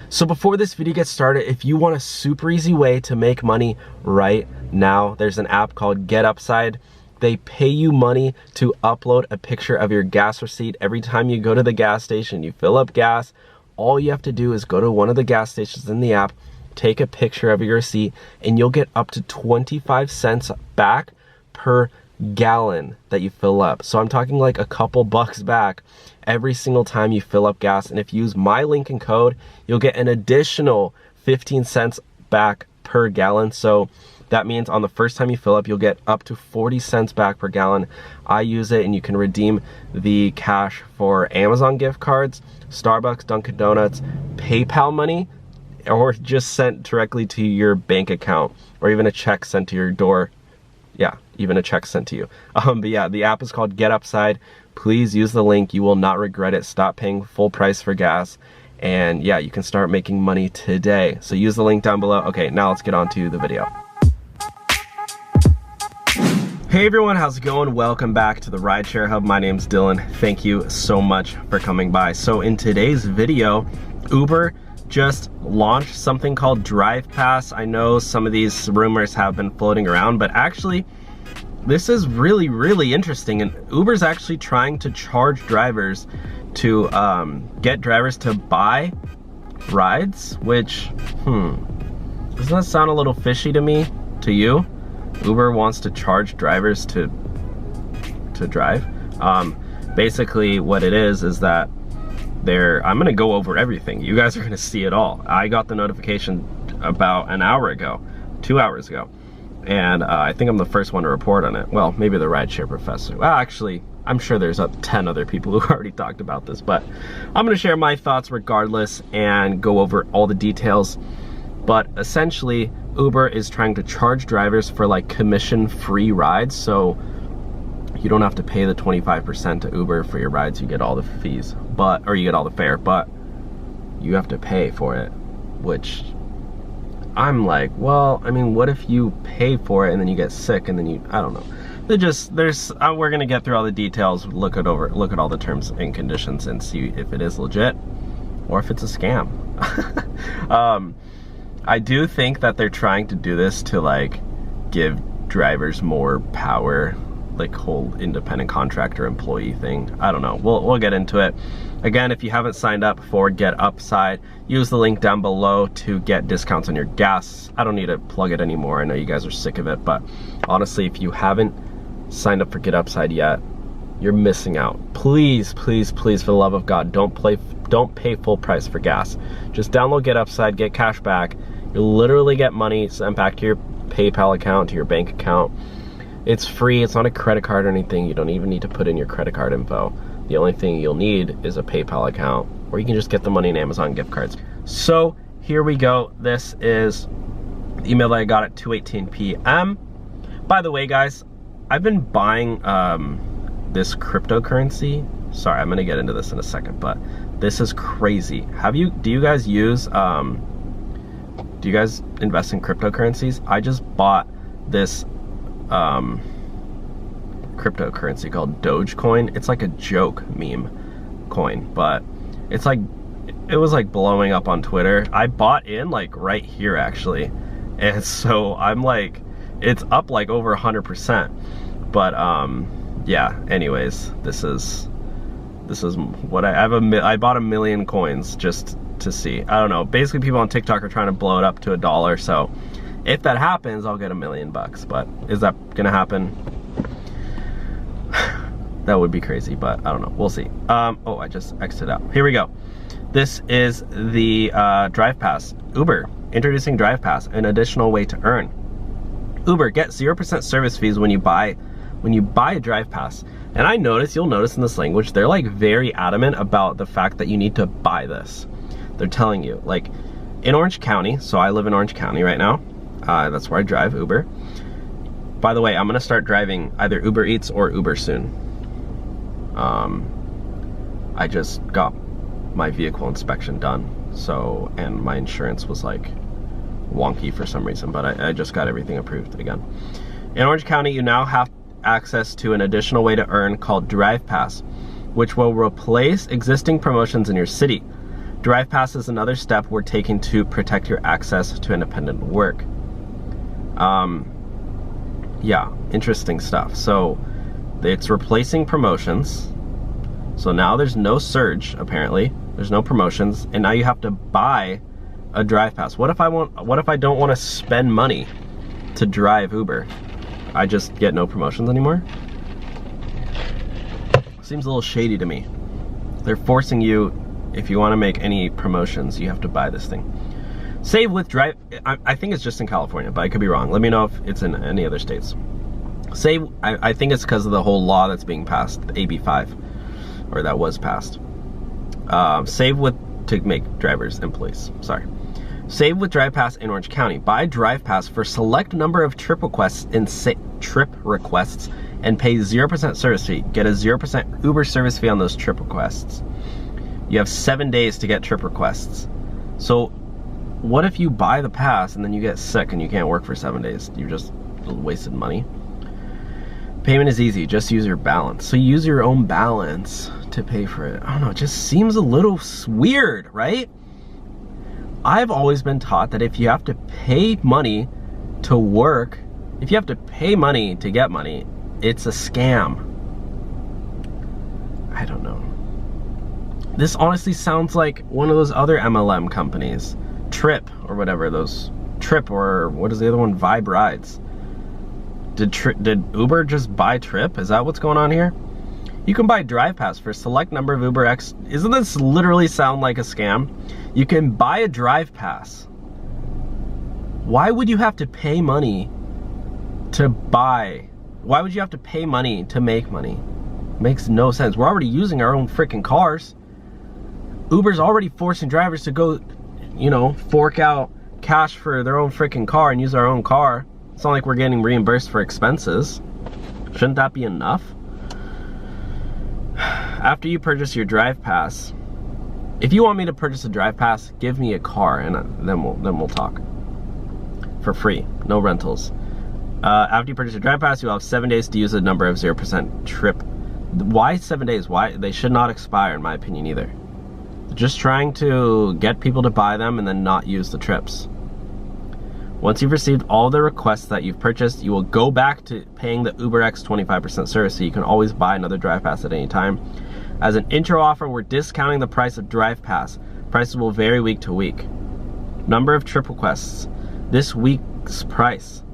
So before this video gets started, if you want a super easy way to make money right now, there's an app called GetUpside. They pay you money to upload a picture of your gas receipt every time you go to the gas station, you fill up gas. All you have to do is go to one of the gas stations in the app, take a picture of your receipt, and you'll get up to 25 cents back per gallon that you fill up. So I'm talking like a couple bucks back every single time you fill up gas. And if you use my link and code, you'll get an additional 15 cents back per gallon. So that means on the first time you fill up, you'll get up to 40 cents back per gallon. I use it, and you can redeem the cash for Amazon gift cards, Starbucks, Dunkin' Donuts, PayPal money, or just sent directly to your bank account, or even a check sent to your door. Yeah, even a check sent to you. But yeah, the app is called GetUpside. Please use the link. You will not regret it. Stop paying full price for gas. And yeah, you can start making money today. So use the link down below. Okay, now let's get on to the video. Hey everyone, how's it going? Welcome back to the Rideshare Hub. My name's Dylan. Thank you so much for coming by. So in today's video, Uber just launched something called Drive Pass. I know some of these rumors have been floating around, but actually this is really interesting, and Uber's actually trying to charge drivers to get drivers to buy rides, which doesn't that sound a little fishy to me? To you? Uber wants to charge drivers to drive. Basically what it is that I'm gonna go over everything. You guys are gonna see it all. I got the notification about an hour ago, 2 hours ago, and I think I'm the first one to report on it. Well, maybe the Rideshare Professor. Well, actually, I'm sure there's 10 other people who already talked about this, but I'm gonna share my thoughts regardless and go over all the details. But essentially, Uber is trying to charge drivers for like commission-free rides, so you don't have to pay the 25% to Uber for your rides. You get all the fees, or you get all the fare, but you have to pay for it, which I'm like, well, I mean, what if you pay for it and then you get sick and then I don't know. We're gonna get through all the details, look at all the terms and conditions and see if it is legit or if it's a scam. I do think that they're trying to do this to like give drivers more power, like whole independent contractor employee thing. I don't know, we'll get into it. Again, if you haven't signed up for GetUpside, use the link down below to get discounts on your gas. I don't need to plug it anymore. I know you guys are sick of it, but honestly, if you haven't signed up for GetUpside yet, you're missing out. Please, please, please, for the love of God, don't pay full price for gas. Just download GetUpside, get cash back. You'll literally get money sent back to your PayPal account, to your bank account. It's free, it's not a credit card or anything. You don't even need to put in your credit card info. The only thing you'll need is a PayPal account, or you can just get the money in Amazon gift cards. So here we go. This is the email that I got at 2:18 p.m. By the way, guys, I've been buying this cryptocurrency. Sorry, I'm gonna get into this in a second, but this is crazy. Do you guys use, do you guys invest in cryptocurrencies? I just bought this cryptocurrency called Dogecoin. It's like a joke meme coin, but it was like blowing up on Twitter. I bought in like right here actually, and so I'm like, it's up like over 100%. But yeah, anyways, this is what I bought 1 million coins just to see. I don't know, basically people on TikTok are trying to blow it up to $1, so if that happens, I'll get $1 million bucks. But is that gonna happen? That would be crazy, but I don't know, we'll see. Oh, I just exited out. Here we go. This is the Drive Pass. Uber introducing Drive Pass, an additional way to earn. Uber, get 0% service fees when you buy a Drive Pass. And you'll notice in this language, they're like very adamant about the fact that you need to buy this. They're telling you, like in Orange County, so I live in Orange County right now. That's where I drive Uber. By the way, I'm gonna start driving either Uber Eats or Uber soon. I just got my vehicle inspection done, and my insurance was like wonky for some reason, but I just got everything approved again. In Orange County, you now have access to an additional way to earn called Drive Pass, which will replace existing promotions in your city. Drive Pass is another step we're taking to protect your access to independent work. Yeah, interesting stuff. So it's replacing promotions. So now there's no surge, apparently. There's no promotions, and now you have to buy a Drive Pass. What if I don't want to spend money to drive Uber? I just get no promotions anymore? Seems a little shady to me. They're forcing you, if you want to make any promotions, you have to buy this thing. Save with Drive, I think it's just in California, but I could be wrong. Let me know if it's in any other states. Save, I think it's because of the whole law that's being passed, AB 5, or that was passed. Save with, to make drivers employees, sorry. Save with Drive Pass in Orange County. Buy Drive Pass for select number of trip requests and pay 0% service fee. Get a 0% Uber service fee on those trip requests. You have 7 days to get trip requests. So what if you buy the pass and then you get sick and you can't work for 7 days? You just wasted money. Payment is easy, just use your balance. So you use your own balance to pay for it. I don't know, it just seems a little weird, right? I've always been taught that if you have to pay money to work, if you have to pay money to get money, it's a scam. I don't know. This honestly sounds like one of those other MLM companies. Trip, or whatever, those Trip, or what is the other one? Vibe Rides. Did Uber just buy Trip? Is that what's going on here? You can buy Drive Pass for a select number of Uber X. Isn't this literally sound like a scam? You can buy a Drive Pass. Why would you have to pay money to buy? Why would you have to pay money to make money? Makes no sense. We're already using our own freaking cars. Uber's already forcing drivers to go, you know, fork out cash for their own freaking car and use our own car. It's not like we're getting reimbursed for expenses. Shouldn't that be enough? After you purchase your Drive Pass, if you want me to purchase a Drive Pass, give me a car and then we'll talk. For free, no rentals. After you purchase your Drive Pass, you'll have 7 days to use a number of 0% trip. Why 7 days? Why? They should not expire, in my opinion, either. Just trying to get people to buy them and then not use the trips. Once you've received all the requests that you've purchased, you will go back to paying the UberX 25% service, so you can always buy another Drive Pass at any time. As an intro offer, we're discounting the price of Drive Pass. Prices will vary week to week. Number of trip requests. This week's price.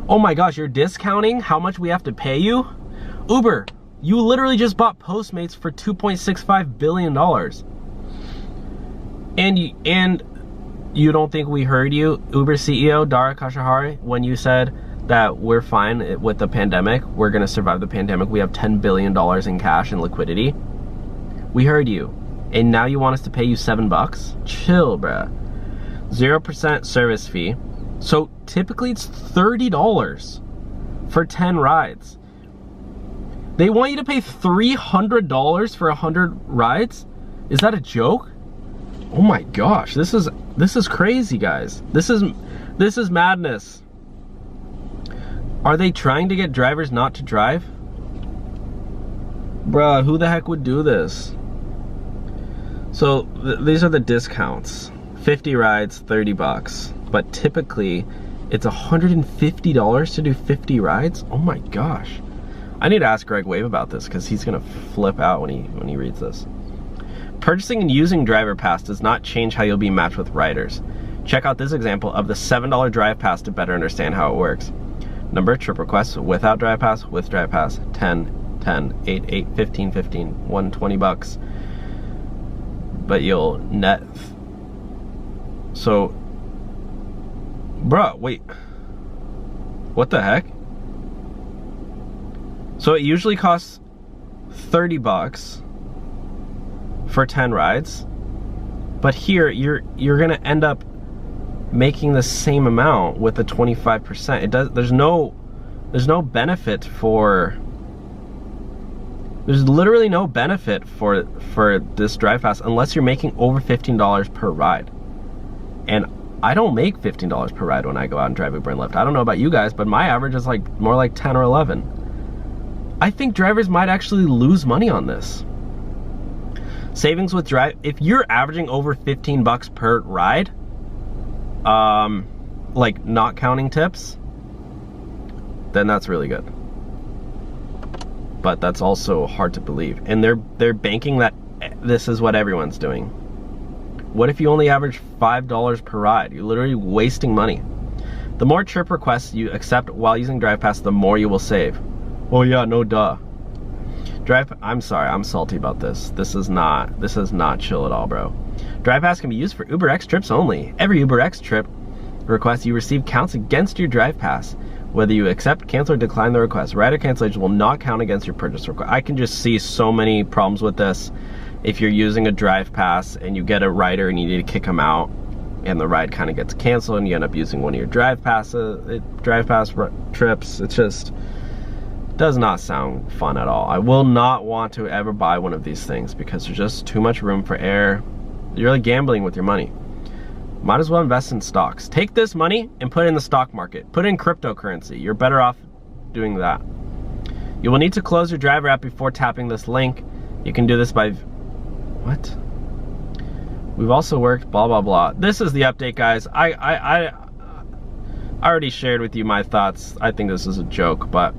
Oh my gosh, you're discounting how much we have to pay you? Uber, you literally just bought Postmates for $2.65 billion. And you don't think we heard you, Uber CEO Dara Khosrowshahi, when you said that we're fine with the pandemic, we're gonna survive the pandemic, we have $10 billion in cash and liquidity? We heard you, and now you want us to pay you $7? Chill, bruh. 0% service fee. So typically it's $30 for 10 rides. They want you to pay $300 for 100 rides? Is that a joke? Oh my gosh, this is crazy, guys. This is madness. Are they trying to get drivers not to drive? Bruh, who the heck would do this? So these are the discounts. 50 rides, $30. But typically it's $150 to do 50 rides? Oh my gosh. I need to ask Greg Wave about this because he's gonna flip out when he reads this. Purchasing and using Driver Pass does not change how you'll be matched with riders. Check out this example of the $7 Drive Pass to better understand how it works. Number of trip requests without Drive Pass, with Drive Pass, 10, 10, 8, 8, 15, 15, $120. But you'll net. So, bruh, wait. What the heck? So it usually costs $30 for 10 rides, but here you're gonna end up making the same amount with the 25%. There's no benefit for, there's literally no benefit for this Drive Pass unless you're making over $15 per ride. And I don't make $15 per ride when I go out and drive Uber and Lyft. I don't know about you guys, but my average is like more like 10 or 11. I think drivers might actually lose money on this. Savings with drive, if you're averaging over 15 bucks per ride, like not counting tips, then that's really good. But that's also hard to believe. And they're banking that this is what everyone's doing. What if you only average $5 per ride? You're literally wasting money. The more trip requests you accept while using DrivePass, the more you will save. Oh yeah, no duh. I'm sorry, I'm salty about this. This is not chill at all, bro. DrivePass can be used for UberX trips only. Every UberX trip request you receive counts against your DrivePass. Whether you accept, cancel, or decline the request, rider cancellation will not count against your purchase request. I can just see so many problems with this. If you're using a DrivePass and you get a rider and you need to kick them out, and the ride kind of gets canceled, and you end up using one of your DrivePass trips, it just does not sound fun at all. I will not want to ever buy one of these things because there's just too much room for error. You're really gambling with your money. Might as well invest in stocks. Take this money and put it in the stock market. Put it in cryptocurrency. You're better off doing that. You will need to close your driver app before tapping this link. You can do this by... What? We've also worked blah, blah, blah. This is the update, guys. I already shared with you my thoughts. I think this is a joke, but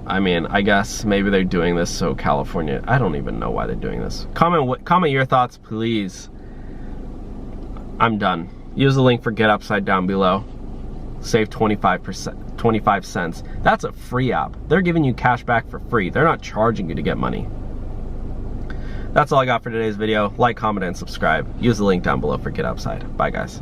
I mean, I guess maybe they're doing this so California... I don't even know why they're doing this. Comment your thoughts, please. I'm done. Use the link for GetUpside down below. Save 25 cents. That's a free app. They're giving you cash back for free. They're not charging you to get money. That's all I got for today's video. Like, comment, and subscribe. Use the link down below for GetUpside. Bye, guys.